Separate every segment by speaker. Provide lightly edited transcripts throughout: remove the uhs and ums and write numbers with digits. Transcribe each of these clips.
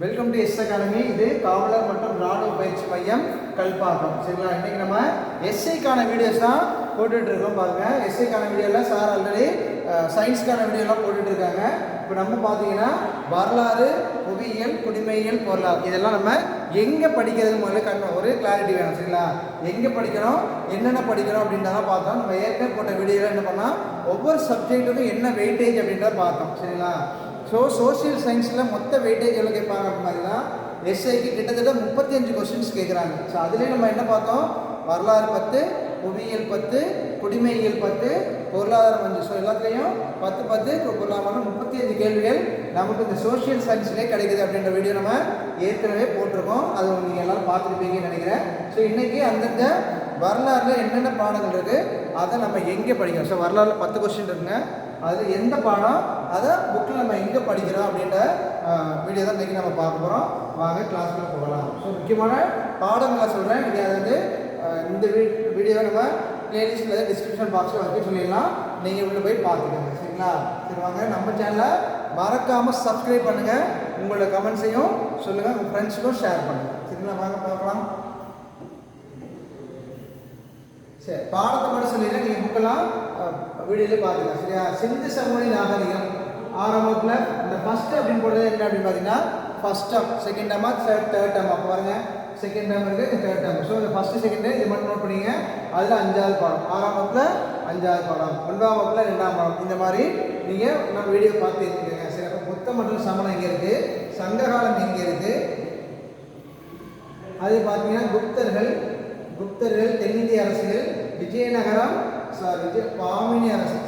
Speaker 1: Welcome to S academy. இது காவலர் மற்றும் ராணுவ பயிற்சி மையம் கல்பாக்கம். சரிங்களா? இன்றைக்கி நம்ம எஸ்ஐக்கான வீடியோஸ் தான் போட்டுட்ருக்கோம். பாருங்கள், எஸ்ஐக்கான வீடியோவில் சார் ஆல்ரெடி சயின்ஸ்க்கான வீடியோலாம் போட்டுட்ருக்காங்க. இப்போ நம்ம பார்த்தீங்கன்னா வரலாறு, புவியியல், குடிமையியல், பொருளாதாரம் இதெல்லாம் நம்ம எங்கே படிக்கிறது முதல்ல ஒரு கிளாரிட்டி வேணும். சரிங்களா? எங்கே படிக்கணும், என்னென்ன படிக்கணும் அப்படின்றத பார்த்தோம். நம்ம ஏற்கனவே போட்ட வீடியோவில் என்ன பண்ணால் ஒவ்வொரு சப்ஜெக்ட்டுக்கும் என்ன வெயிட்டேஜ் அப்படின்றத பார்த்தோம். சரிங்களா? சோசியல் சயின்ஸில் மொத்த வெயிட்டேஜ் எவ்வளோ கேட்பாங்க அப்படி மாதிரினா எஸ்ஐக்கு கிட்டத்தட்ட 35 கொஸ்டின்ஸ் கேட்குறாங்க. ஸோ அதுலேயே நம்ம என்ன பார்த்தோம், வரலாறு 10, புவியியல் 10, குடிமையியல் 10, பொருளாதாரம் 5. ஸோ எல்லாத்துலேயும் 10 பொருளாதாரம் 35 கேள்விகள் நமக்கு இந்த சோசியல் சயின்ஸ்லேயே கிடைக்குது அப்படின்ற வீடியோ நம்ம ஏற்கனவே போட்டிருக்கோம். அது நீங்கள் எல்லோரும் பார்த்துருப்பீங்கன்னு நினைக்கிறேன். ஸோ இன்றைக்கி அந்தந்த வரலாறுல என்னென்ன பாடங்கள் இருக்குது அதை நம்ம எங்கே படிக்கிறோம். ஸோ வரலாறுல 10 கொஸ்டின் இருக்குங்க. அதில் எந்த பாடம் அதை புக்கில் நம்ம எங்கே படிக்கிறோம் அப்படின்ற வீடியோ தான் இன்றைக்கி நம்ம பார்க்க போகிறோம். வாங்க கிளாஸ்க்குள்ளே போகலாம். ஸோ முக்கியமான பாடங்களை சொல்கிறேன். நீங்கள் அதை வந்து இந்த வீடியோவை நம்ம பிளேலிஸ்ட்டில் டிஸ்கிரிப்ஷன் பாக்ஸில் வைக்க சொல்லிடலாம். நீங்கள் உள்ள போய் பார்த்துக்கோங்க. சரிங்களா? சரி, வாங்க நம்ம சேனலை மறக்காமல் சப்ஸ்கிரைப் பண்ணுங்கள். உங்களோட கமெண்ட்ஸையும் சொல்லுங்கள், உங்கள் ஃப்ரெண்ட்ஸுக்கும் ஷேர் பண்ணுங்கள். சரிங்களா? வாங்க பார்க்கலாம். சரி, பாடத்தை மட்டும் சொல்லிடுறேன், நீங்கள் புக்கெல்லாம் வீடியோலேயே பார்த்துக்கலாம். சரியா? சிந்து சமவெளி நாகரிகம் 6ஆம் வகுப்பில் இந்த ஃபஸ்ட்டு அப்படின்னு போடுறது என்ன அப்படின்னு பார்த்தீங்கன்னா ஃபஸ்ட் டேர்ம், செகண்ட் டேர்மா, தேர்ட் டேர்ம். அப்போ பாருங்கள், செகண்ட் டேர்ம் இருக்குது, தேர்ட் டேர்ம். ஸோ இந்த ஃபஸ்ட்டு செகண்ட் இது மட்டும் நோட் பண்ணிங்க. அதில் 5ஆவது பாடம், 6ஆம் வகுப்பில் 5ஆவது பாடம், 9ஆம் வகுப்பில் 2ஆம் பாடம். இந்த மாதிரி நீங்கள் நம்ம வீடியோ பார்த்து இருக்கீங்க. சரி, அப்போ புத்தம் மற்றும் சமணம் எங்கே இருக்குது, சங்ககாலம் எங்கே இருக்குது, அது பார்த்தீங்கன்னா குப்தர்கள், தென்னிந்திய அரசுகள், விஜயநகரம், பாமினி அரசு,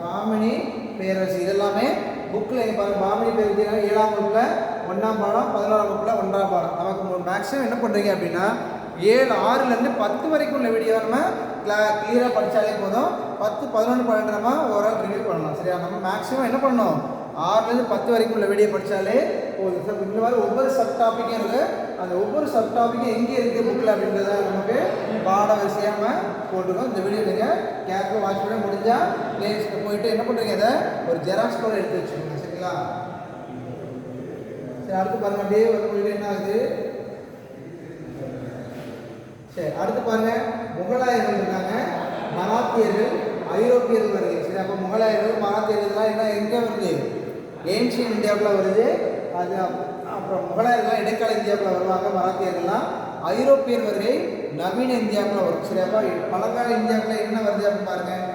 Speaker 1: பாமினி பேரரசு, இதெல்லாமே புக்கில் எங்கே பாருங்கள். பாமினி பேரரசு 7ஆம் வகுப்பில் 1ஆம் பாடம், 11ஆம் வகுப்பில் 1ஆம் பாடம். நமக்கு மேக்ஸிமம் என்ன பண்ணுறீங்க அப்படின்னா 6லேருந்து 10 வரைக்கும் உள்ள வீடியோ நம்ம கிளியராக படித்தாலே போதும். 10, 11, 12 நம்ம ஓவரால் ரிவ்யூ பண்ணலாம். சரியா? நம்ம மேக்ஸிமம் என்ன பண்ணணும், 6லேருந்து 10 வரைக்கும் உள்ள வீடியோ படித்தாலே போதும். சார், இந்த மாதிரி ஒவ்வொரு சப் டாப்பிக்கும் இருக்குது. அந்த ஒவ்வொரு சப் டாப்பிக்கும் எங்கே இருக்குது புக்கில் அப்படின்றத நமக்கு பாட வரிசையாக நம்ம போட்டுருக்கோம். இந்த வீடியோ நீங்கள் கேர்ஃபுல்லாக வாட்ச் பண்ண முடிஞ்சால் பிளேலிஸ்ட்டில் போயிட்டு என்ன பண்ணுறீங்க, அதை ஒரு ஜெராக்ஸ் கூட எடுத்து வச்சுக்கோங்க. சரிங்களா? சரி, அடுத்து பாருங்கள், அப்படியே ஒரு என்ன ஆகுது. சரி, அடுத்து பாருங்கள், முகலாயர்கள் இருக்காங்க, மராத்தியர்கள், ஐரோப்பியர்கள் வருது. சரி, அப்போ முகலாயர்கள், மராத்தியர்கள்லாம் என்ன எங்கே வருது, ஏன்ஷியன் இந்தியாவில் வருது. அது அப்புறம் முகலாயர்கள்லாம் இடைக்கால இந்தியாவில் வருவாங்க. மராத்தியர்கள்லாம் ஐரோப்பியர் வருகை நவீன இந்தியாவில் வரும். சரி, அப்போ பழங்கால இந்தியாவில் என்ன வருது அப்படின்னு பாருங்கள்.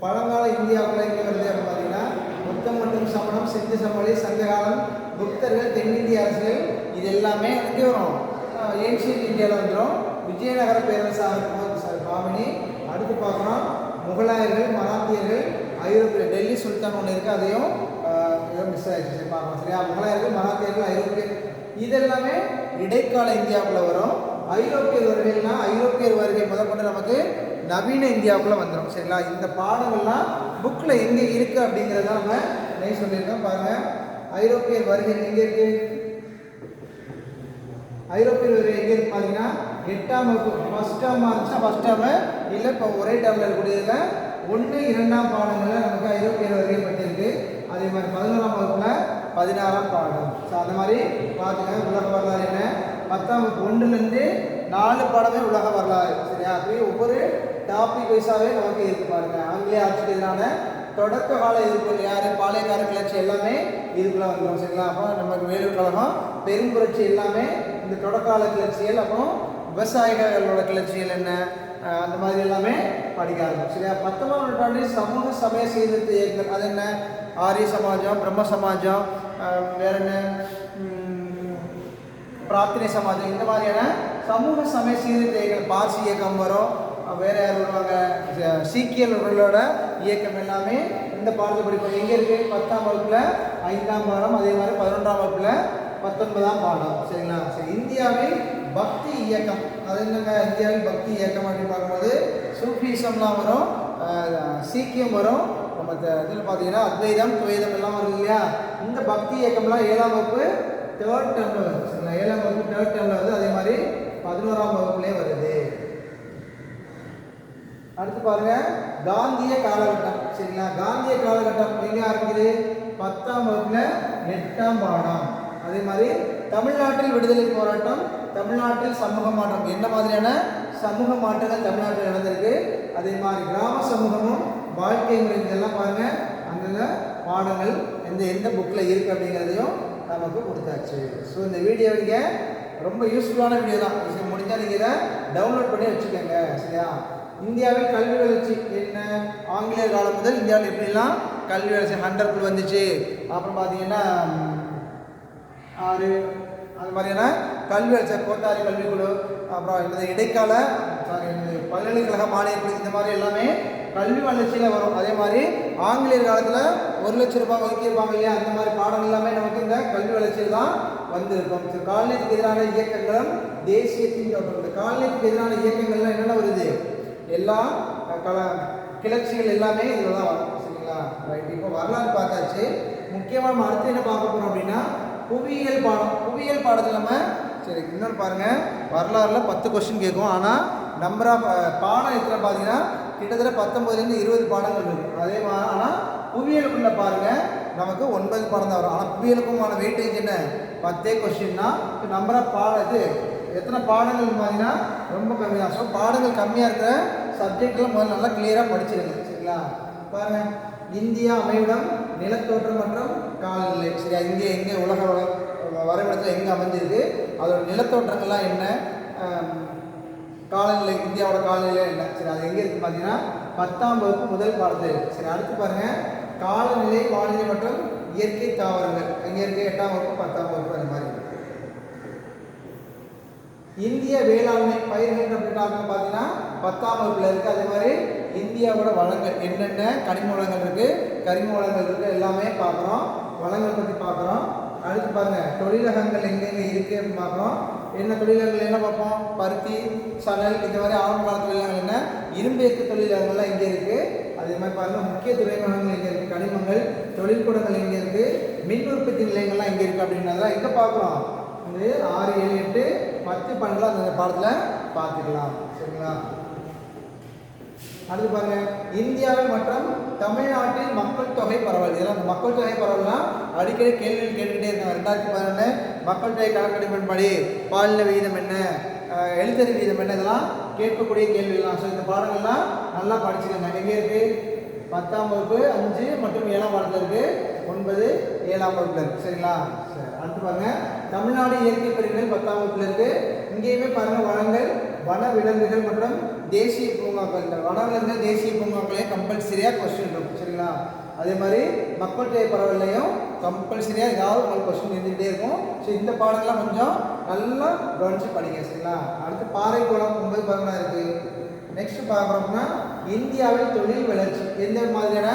Speaker 1: பழங்கால இந்தியாவில் எங்கே வருது அப்படின்னு பார்த்தீங்கன்னா புத்தம் மற்றும் சமணம், சிந்து சமவெளி, சங்ககாலம், குப்தர்கள், தென்னிந்திய அரசுகள், இது எல்லாமே எங்கே வரும், ஏன்ஷியன் இந்தியாவில் வந்துடும். விஜயநகர பேரரசாக இருக்கும் பாமினி. அடுத்து பார்க்குறோம் முகலாயர்கள், மராத்தியர்கள், ஐரோப்பியர், டெல்லி சுல்தான் ஒன்று இருக்குது, அதையும் மிஸ் ஆகிடுச்சு. சரி, பார்க்கலாம். சரியா? முகலாயர்கள், மராத்தியர்கள், ஐரோப்பியர் இதெல்லாமே இடைக்கால இந்தியாவுக்குள்ளே வரும். ஐரோப்பியர் வருகைனா ஐரோப்பியர் வருகை முதற்கொண்டு நமக்கு நவீன இந்தியாவுக்குள்ளே வந்துடும். சரிங்களா? இந்த பாடங்கள்லாம் புக்கில் எங்கே இருக்குது அப்படிங்கிறத நம்ம நெய் சொல்லியிருக்கோம். பாருங்கள், ஐரோப்பியர் வருகை எங்கே இருக்குது, ஐரோப்பியர் வருகை எங்கே இருக்கு பார்த்தீங்கன்னா 8ஆம் வகுப்பு ஃபஸ்ட் டேர்மாக இருந்துச்சுன்னா ஃபஸ்ட் டேர்மு, இல்லை இப்போ ஒரே டேர்மில் இருக்கக்கூடியதில் 1, 2ஆம் பாடங்களில் நமக்கு ஐரோப்பியர் வருகை பற்றிருக்கு. அதே மாதிரி 11ஆம் வகுப்பில் 16ஆம் பாடம். ஸோ அந்த மாதிரி பார்த்துங்க. உலக வரலாறு என்ன, 10ஆம் வகுப்பு 1லேருந்து 4 பாடமே உலக வரலாறு. சரியா? அப்படியே ஒவ்வொரு டாபிக் வைஸாகவே நமக்கு இருக்கு. பாருங்கள், ஆங்கிலேய ஆட்சிக்கு எதிரான தொடக்க கால எதிர்ப்புகள் யார், பாளையக்கார கிளர்ச்சி எல்லாமே இதுக்குள்ளே வந்துடும். சரிங்களா? அப்போ நமக்கு வேலூர் கழகம், பெரும்புரட்சி எல்லாமே இந்த தொடக்கால கிளர்ச்சிகள், அப்புறம் விவசாயிகளோட கிளர்ச்சிகள் என்ன, அந்த மாதிரி எல்லாமே படிக்க ஆரம்பிச்சு. சரியா? 19ஆம் நூற்றாண்டில் சமூக சமய சீர்திருத்த இயக்கங்கள், அது என்ன, ஆரிய சமாஜம், பிரம்ம சமாஜம், வேற என்ன, பிரார்த்தனை சமாஜம், இந்த மாதிரியான சமூக சமய சீர்திருத்த இயக்கங்கள், பார்சி இயக்கம் வரும். வேறு யார் வருவாங்க, சீக்கியர்களோட இயக்கம் எல்லாமே இந்த பாடத்தை படிப்போம். எங்கே இருக்குது, 10ஆம் வகுப்பில் 5ஆம் பாடம், அதே மாதிரி 11ஆம் வகுப்பில் 19ஆம் பாடம். சரிங்களா? சரி, இந்தியாவில் பக்தி இயக்கம், அது என்னங்க, இந்தியாவில் பக்தி இயக்கம் அப்படின்னு பார்க்கும்போது சூஃபிசம்லாம் வரும், சீக்கியம் வரும், நம்ம இதில் பார்த்தீங்கன்னா அத்வைதம், துவைதம் எல்லாம் வரும் இல்லையா. இந்த பக்தி இயக்கம்லாம் 7ஆம் வகுப்பு தேர்ட் டேர்மில் வருது. சரிங்களா? 7ஆம் வகுப்பு தேர்ட் டேர்மில் வருது. அதே மாதிரி 11ஆம் வகுப்புலேயே வருது. அடுத்து பாருங்கள், காந்திய காலகட்டம். சரிங்களா? காந்திய காலகட்டம் எங்கே ஆரம்பிக்குது, 10ஆம் வகுப்பில் 8ஆம் பாடம். அதே மாதிரி தமிழ்நாட்டில் விடுதலை போராட்டம், தமிழ்நாட்டில் சமூக மாற்றம், என்ன மாதிரியான சமூக மாற்றங்கள் தமிழ்நாட்டில் நடந்திருக்கு, அதே மாதிரி கிராம சமூகமும் வாழ்க்கை முறை, இதெல்லாம் பாருங்க அந்தந்த பாடங்கள் எந்த புக்கில் இருக்குது அப்படிங்கிறதையும் நமக்கு கொடுத்தாச்சு. ஸோ இந்த வீடியோ நீங்கள் ரொம்ப யூஸ்ஃபுல்லான வீடியோ தான். முடிஞ்சால் நீங்கள் இதை டவுன்லோட் பண்ணி வச்சுக்கோங்க. சரியா? இந்தியாவில் கல்வி வளர்ச்சி என்ன, ஆங்கிலேயர் காலம் முதல் இந்தியாவில் எப்படிலாம் கல்வி வளர்ச்சி 100 வந்துச்சு, அப்புறம் பார்த்தீங்கன்னா 6 அது மாதிரியான கல்வி வளர்ச்சி, கோத்தாரி கல்விக்குழு, அப்புறம் இந்த இடைக்கால பல்கலைக்கழக மானியக்குழு, இந்த மாதிரி எல்லாமே கல்வி வளர்ச்சியில் வரும். அதே மாதிரி ஆங்கிலேயர் காலத்தில் 1 லட்சம் ரூபாய் ஒதுக்கியிருப்பாங்க இல்லையா, அந்த மாதிரி பாடங்கள் எல்லாமே நமக்கு இந்த கல்வி வளர்ச்சியில் தான் வந்திருக்கும். காலனிக்கு எதிரான இயக்கங்களும் தேசியத்தின் தொடர்பு. காலனிக்கு எதிரான இயக்கங்கள்லாம் என்னென்ன வருது, எல்லா கிளர்ச்சிகள் எல்லாமே இதில் தான் வரும். சரிங்களா? ரைட். இப்போ வரலாறு பார்த்தாச்சு. முக்கியமாக நம்ம அடுத்து என்ன பார்க்க போகிறோம் அப்படின்னா புவியியல் பாடம். புவியியல் பாடத்தில் நம்ம சரி இன்னொன்று பாருங்கள், வரலாறில் 10 கொஸ்டின் கேட்கும். ஆனால் நம்பர் ஆஃப் பாடம் எத்தனை பார்த்தீங்கன்னா கிட்டத்தட்ட 19 20 பாடங்கள் இருக்குது. அதே மாதிரி ஆனால் புவியியலுக்குள்ளே பாருங்கள் நமக்கு 9 பாடம் தான் வரும். ஆனால் புவியியலுக்குமான வெயிட்டேஜ் என்ன, 10 கொஸ்டின்னா நம்பர் ஆஃப் இது எத்தனை பாடங்கள் பார்த்தீங்கன்னா ரொம்ப கம்மி தான். ஸோ பாடங்கள் கம்மியாக இருக்கிற சப்ஜெக்ட்லாம் முதல்ல நல்லா கிளியராக படிச்சிருங்க. சரிங்களா? பாருங்கள், இந்தியா அமைவிடம், நிலத்தோற்றம் மற்றும் காலநிலை. சரியா? இங்கே எங்கே உலக வரைபடத்தில் எங்கே அமைஞ்சிருக்கு, அதோட நிலத்தோற்றங்கள்லாம் என்ன, காலநிலை, இந்தியாவோட காலநிலை என்ன. சரி, அது எங்கே இருக்குது பார்த்தீங்கன்னா 10ஆம் வகுப்பு முதல் பாடத்தில் இருக்குது. சரி, அடுத்து பாருங்கள் காலநிலை, வானிலை மற்றும் இயற்கை தாவரங்கள் எங்கே இருக்குது, 8ஆம் வகுப்பு 10ஆம் வகுப்பு அந்த மாதிரி. இந்திய வேளாண்மை பயிர்கள் அப்படின்ட்டு பார்த்தீங்கன்னா 10ஆம் வகுப்பில் இருக்குது. அதே மாதிரி இந்தியாவோட வளங்கள் என்னென்ன, கனிம வளங்கள் இருக்குது, கரிம வளங்கள் இருக்குது, எல்லாமே பார்க்குறோம். வளங்கள் பற்றி பார்க்குறோம். அடுத்து பாருங்கள் தொழிலகங்கள் எங்கெங்கே இருக்குது அப்படின்னு பார்க்குறோம். என்ன தொழிலகங்கள் என்ன பார்ப்போம், பருத்தி, சணல், இந்த மாதிரி ஆரம்ப கால தொழிலகங்கள் என்ன, இரும்பு ஏற்று தொழிலகங்கள்லாம் இங்கே இருக்குது. அதே மாதிரி பாருங்கள் முக்கிய துறைமுகங்கள் எங்கே இருக்குது, கனிமங்கள், தொழிற்கூடங்கள் எங்கே இருக்குது, மின் உற்பத்தி நிலையங்கள்லாம் எங்கே இருக்குது அப்படின்றதெல்லாம் எங்கே பார்க்குறோம். இது 6, 7, 8, 10 12 அந்த பாடத்தில் பார்த்துக்கலாம். சரிங்களா? அடுத்து பாருங்க இந்தியாவில் மற்றும் தமிழ்நாட்டில் மக்கள் தொகை பரவல். இதெல்லாம் அந்த மக்கள் தொகை பரவல்லாம் அடிக்கடி கேள்விகள் கேட்டுக்கிட்டே இருக்காங்க. 2011 மக்கள் தொகை கணக்கெடுப்பின்படி பாலின விகிதம் என்ன, எழுத்தறி விகிதம் என்ன, இதெல்லாம் கேட்கக்கூடிய கேள்விகள்லாம். ஸோ இந்த பாடங்கள்லாம் நல்லா படிச்சுக்கோங்க. எங்கே இருக்குது, 10ஆம் வகுப்பு 5 மற்றும் 7ஆம் பாடத்தில் இருக்குது, 9 7ஆம் வகுப்பில் இருக்குது. சரிங்களா? சரி, அடுத்து பாருங்கள் தமிழ்நாடு இயற்கை பிரிவுகள் 10ஆம் வகுப்பில் இருக்குது. இங்கேயுமே பாருங்கள் வளங்கள், வன விலங்குகள் மற்றும் தேசிய பூங்காக்கள். இந்த வனவிலங்குகள் தேசிய பூங்காக்களையும் கம்பல்சரியாக கொஸ்டின் இருக்கும். சரிங்களா? அதே மாதிரி மக்கள் தொகை பரவலையும் கம்பல்சரியாக ஏதாவது உங்களுக்கு கொஸ்டின் இருந்துகிட்டே இருக்கும். ஸோ இந்த பாடங்கள்லாம் கொஞ்சம் நல்லா கவனித்து படிங்க. சரிங்களா? அடுத்து பாறை குளம் 9 பாடங்களாக இருக்குது. நெக்ஸ்ட் பார்க்குறோம்னா இந்தியாவில் தொழில் வளர்ச்சி, எந்த மாதிரியான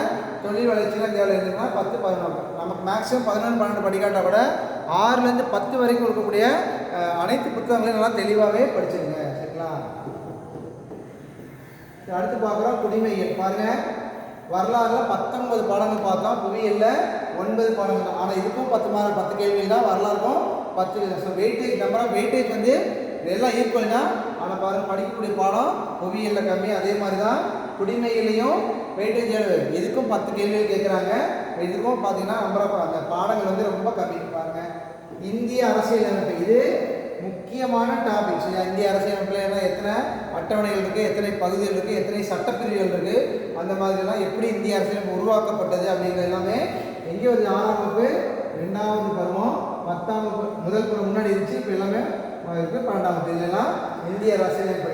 Speaker 1: தொழில் வளர்ச்சிலாம் இந்தியாவில் இருந்ததுன்னா 10 11. நமக்கு மேக்ஸிமம் 11 12 படிக்காட்டா கூட 6லேருந்து 10 வரைக்கும் இருக்கக்கூடிய அனைத்து புத்தகங்களையும் நல்லா தெளிவாகவே படிச்சிருங்க. சரிங்களா? அடுத்து பார்க்குறோம் குடிமையியல். பாருங்கள் வரலாறுல 19 பாடங்கள் பார்த்தோம், புவியியலில் 9 பாடங்கள் தான். ஆனால் இதுக்கும் 10 கேள்விகள் தான், வரலாறுக்கும் 10. So weightage number of weightage வந்து எல்லாம் ஈக்குவல் தான். ஆனால் பாருங்கள் படிக்கக்கூடிய பாடம் புவியியலில் கம்மி. அதே மாதிரி தான் குடிமையிலையும் வெயிட்டேஜ் இதுக்கும் 10 கேள்விகள் கேட்குறாங்க. இதுக்கும் பார்த்தீங்கன்னா நம்பர் ஆஃப் அந்த பாடங்கள் வந்து ரொம்ப கம்மி. பாருங்கள் இந்திய அரசியலமைப்பு, இது முக்கியமான டாபிக். சரியா? இந்திய அரசியலமைப்பில் ஏன்னா எத்தனை அட்டவணைகள் இருக்குது, எத்தனை பகுதிகள் இருக்குது, எத்தனை சட்டப்பிரிவுகள் இருக்குது, அந்த மாதிரிலாம் எப்படி இந்திய அரசியலமைப்பு உருவாக்கப்பட்டது அப்படிங்கிறது எல்லாமே எங்கே வந்து 6ஆம் வகுப்பு 2வது பருவம், 10ஆம் வகுப்பு முதல் பருவம் முன்னாடி இருந்துச்சு. இப்போ எல்லாமே இருக்குது 12ஆம் வகுப்பு. இல்லைன்னா இந்திய அரசியலமைப்பு.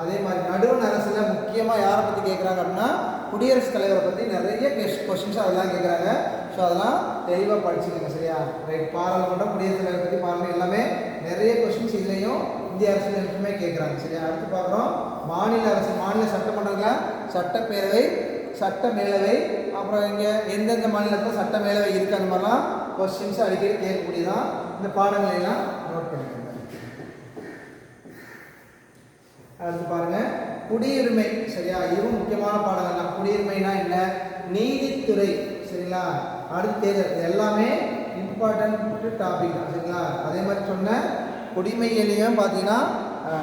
Speaker 1: அதே மாதிரி நடுவண் அரசில் முக்கியமாக யாரை பற்றி கேட்குறாங்க அப்படின்னா குடியரசுத் தலைவரை பற்றி நிறைய கொஸ்டின்ஸ் அதெல்லாம் கேட்குறாங்க. ஸோ அதெல்லாம் தெளிவாக படிச்சுக்கோங்க. சரியா? ரைட். பாராளுமன்றம், குடியரசுத் தலைவரை பற்றி பாருங்கள், எல்லாமே நிறைய கொஸ்டின்ஸ் இதுலேயும் இந்திய அரசியலமைப்புமே கேட்குறாங்க. சரியா? அடுத்து பார்க்குறோம் மாநில அரசு, மாநில சட்டமன்றங்கள், சட்டப்பேரவை, சட்ட மேலவை, அப்புறம் இங்கே எந்தெந்த மாநிலத்தில் சட்ட மேலவை இருக்குது, அந்த மாதிரிலாம் கொஸ்டின்ஸ் அடிக்கடி கேட்கக்கூடியதான். இந்த பாடங்களெல்லாம் நோட் பண்ணிக்கோங்க. அடுத்து பாருங்கள் குடியுரிமை. சரியா? இதுவும் முக்கியமான பாடங்கள் தான். குடியுரிமைனா என்ன, நீதித்துறை. சரிங்களா? அடுத்து தேர்தல், எல்லாமே இம்பார்ட்டன்ட் டாபிக். சரிங்களா? அதே மாதிரி சொன்ன குடிமையிலையும் பார்த்தீங்கன்னா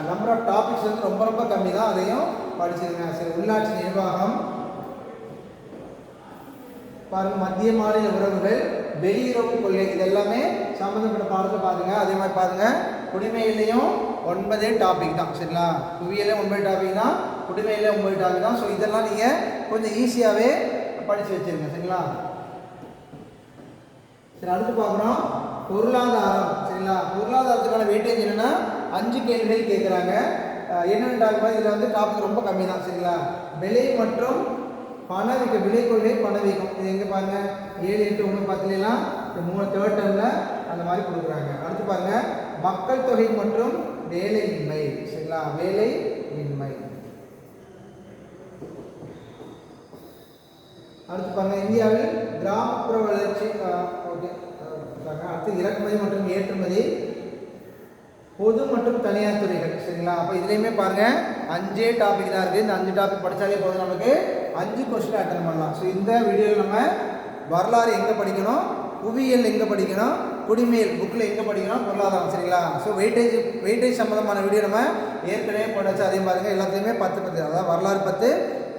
Speaker 1: நம்பர் ஆஃப் டாபிக்ஸ் வந்து ரொம்ப ரொம்ப கம்மி தான், அதையும் படிச்சிருங்க. சரி, உள்ளாட்சி நிர்வாகம் பாருங்கள், மத்திய மாநில உறவுகள், வெளியுறவு கொள்கை, இது எல்லாமே சம்மந்தப்பட்ட அதே மாதிரி பாருங்கள் குடிமையிலையும் 9 டாபிக் தான் சரிங்களா. புவியிலே 9 டாபிக் தான், குடிமையிலே 9 டாபிக் தான். ஸோ இதெல்லாம் நீங்கள் கொஞ்சம் ஈஸியாகவே படித்து வச்சுருங்க சரிங்களா. சரி, அடுத்து பார்க்குறோம் பொருளாதாரம் சரிங்களா. பொருளாதாரத்துக்கான வெயிட்டேஜ் என்னென்னா 5 கேள்விகள் கேட்குறாங்க. என்னென்ன டாபிக் இதில் வந்து டாபிக் ரொம்ப கம்மி தான் சரிங்களா. விலை மற்றும் பணவீக்கம், விலை கொள்கை பணவீக்கம், இது எங்கே பாருங்கள் 7, 8, 1 10லாம் 3 தேர்ட் டர்மில் அந்த மாதிரி கொடுக்குறாங்க. அடுத்து பாருங்கள் மக்கள் தொகை மற்றும் வேலையின்மை சரிங்களா. வேலையின்மை. அடுத்து பாருங்கள் இந்தியாவில் கிராமப்புற வளர்ச்சி. ஓகே, அடுத்து இறக்குமதி மற்றும் ஏற்றுமதி, பொது மற்றும் தனியார் துறைகள் சரிங்களா. அப்போ இதுலேயுமே பாருங்கள் 5 டாபிக் தான் இருக்குது. இந்த 5 டாபிக் படித்தாலே போதும், நமக்கு 5 கொஸ்டின் அட்டன் பண்ணலாம். ஸோ இந்த வீடியோவில் நம்ம வரலாறு எங்கே படிக்கணும், புவியியல் எங்கே படிக்கணும், குடிமையல் புக்கில் எங்கே படிக்கணும், பொருளாதாரம் சரிங்களா. ஸோ வெயிட்டேஜ் சம்மந்தமான வீடியோ நம்ம ஏற்கனவே போட்டாச்சு. அதே பாருங்கள் எல்லாத்தையுமே 10 அதாவது வரலாறு 10,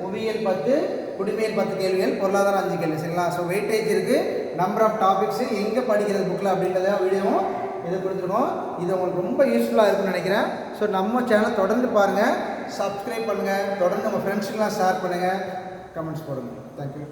Speaker 1: புவியியல் 10, குடிமையல் 10 கேள்விகள், பொருளாதாரம் 5 கேள்வி சரிங்களா. ஸோ வெயிட்டேஜ் இருக்குது, நம்பர் ஆஃப் டாபிக்ஸு எங்கே படிக்கிறது புக்கில் அப்படின்றத வீடியோவும் இதை கொடுத்துருக்கோம். இது உங்களுக்கு ரொம்ப யூஸ்ஃபுல்லாக இருக்குன்னு நினைக்கிறேன். ஸோ நம்ம சேனல் தொடர்ந்து பாருங்கள், சப்ஸ்கிரைப் பண்ணுங்கள், தொடர்ந்து உங்கள் ஃப்ரெண்ட்ஸுக்கெலாம் ஷேர் பண்ணுங்கள், கமெண்ட்ஸ் போடுங்க. தேங்க்யூ.